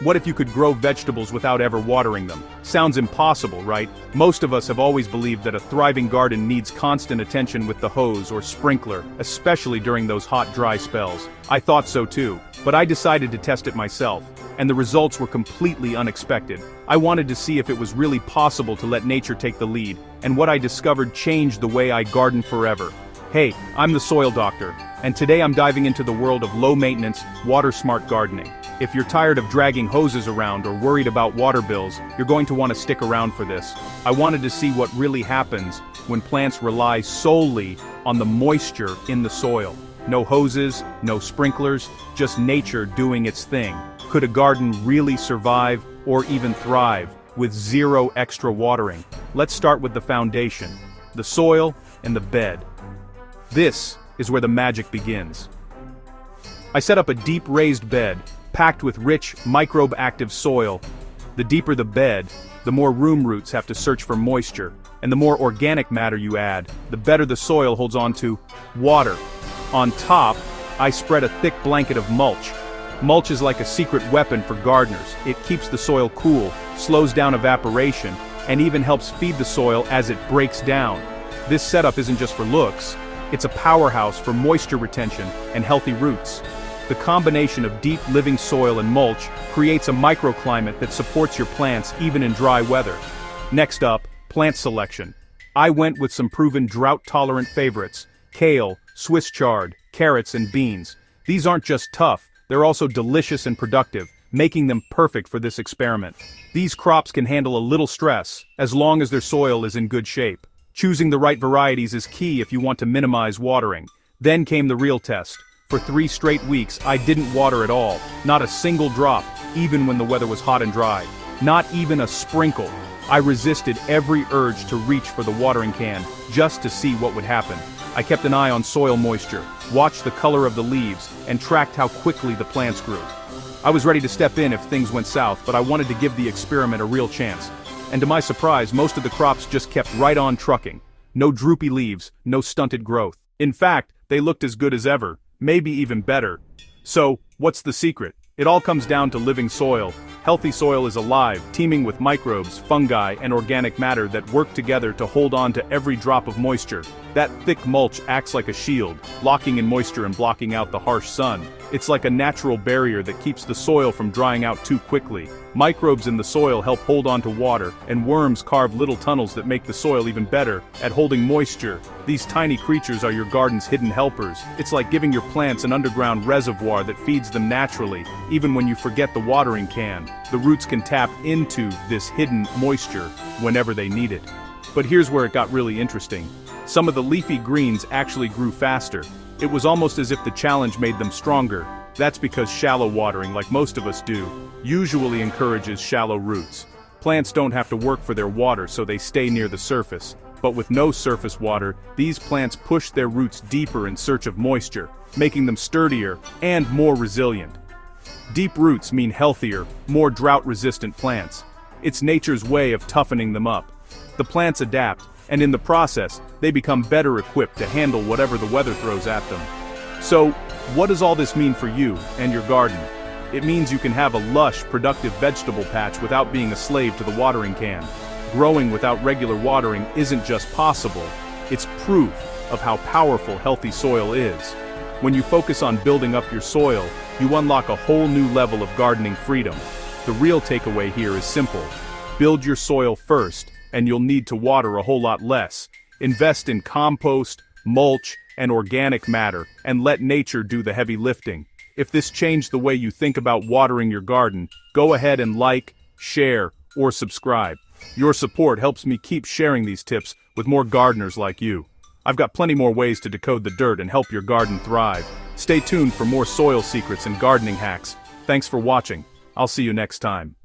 What if you could grow vegetables without ever watering them? Sounds impossible, right? Most of us have always believed that a thriving garden needs constant attention with the hose or sprinkler, especially during those hot, dry spells. I thought so too, but I decided to test it myself, and the results were completely unexpected. I wanted to see if it was really possible to let nature take the lead, and what I discovered changed the way I garden forever. Hey, I'm the Soil Doctor, and today I'm diving into the world of low-maintenance, water-smart gardening. If you're tired of dragging hoses around or worried about water bills, you're going to want to stick around for this. I wanted to see what really happens when plants rely solely on the moisture in the soil. No hoses, no sprinklers, just nature doing its thing. Could a garden really survive or even thrive with zero extra watering? Let's start with the foundation, the soil and the bed. This is where the magic begins. I set up a deep raised bed, packed with rich, microbe-active soil. The deeper the bed, the more room roots have to search for moisture, and the more organic matter you add, the better the soil holds on to water. On top, I spread a thick blanket of mulch. Mulch is like a secret weapon for gardeners. It keeps the soil cool, slows down evaporation, and even helps feed the soil as it breaks down. This setup isn't just for looks, it's a powerhouse for moisture retention and healthy roots. The combination of deep living soil and mulch creates a microclimate that supports your plants even in dry weather. Next up, plant selection. I went with some proven drought-tolerant favorites: kale, Swiss chard, carrots, and beans. These aren't just tough, they're also delicious and productive, making them perfect for this experiment. These crops can handle a little stress, as long as their soil is in good shape. Choosing the right varieties is key if you want to minimize watering. Then came the real test. For 3 straight weeks, I didn't water at all, not a single drop, even when the weather was hot and dry. Not even a sprinkle. I resisted every urge to reach for the watering can, just to see what would happen. I kept an eye on soil moisture, watched the color of the leaves, and tracked how quickly the plants grew. I was ready to step in if things went south, but I wanted to give the experiment a real chance. And to my surprise, most of the crops just kept right on trucking. No droopy leaves, no stunted growth. In fact, they looked as good as ever. Maybe even better. So, what's the secret? It all comes down to living soil. Healthy soil is alive, teeming with microbes, fungi, and organic matter that work together to hold on to every drop of moisture. That thick mulch acts like a shield, locking in moisture and blocking out the harsh sun. It's like a natural barrier that keeps the soil from drying out too quickly. Microbes in the soil help hold on to water, and worms carve little tunnels that make the soil even better at holding moisture. These tiny creatures are your garden's hidden helpers. It's like giving your plants an underground reservoir that feeds them naturally. Even when you forget the watering can, the roots can tap into this hidden moisture whenever they need it. But here's where it got really interesting. Some of the leafy greens actually grew faster. It was almost as if the challenge made them stronger. That's because shallow watering, like most of us do, usually encourages shallow roots. Plants don't have to work for their water, so they stay near the surface. But with no surface water, these plants push their roots deeper in search of moisture, making them sturdier and more resilient. Deep roots mean healthier, more drought-resistant plants. It's nature's way of toughening them up. The plants adapt, and in the process, they become better equipped to handle whatever the weather throws at them. So, what does all this mean for you and your garden? It means you can have a lush, productive vegetable patch without being a slave to the watering can. Growing without regular watering isn't just possible, it's proof of how powerful healthy soil is. When you focus on building up your soil, you unlock a whole new level of gardening freedom. The real takeaway here is simple. Build your soil first, and you'll need to water a whole lot less. Invest in compost, mulch, and organic matter, and let nature do the heavy lifting. If this changed the way you think about watering your garden, go ahead and like, share, or subscribe. Your support helps me keep sharing these tips with more gardeners like you. I've got plenty more ways to decode the dirt and help your garden thrive. Stay tuned for more soil secrets and gardening hacks. Thanks for watching. I'll see you next time.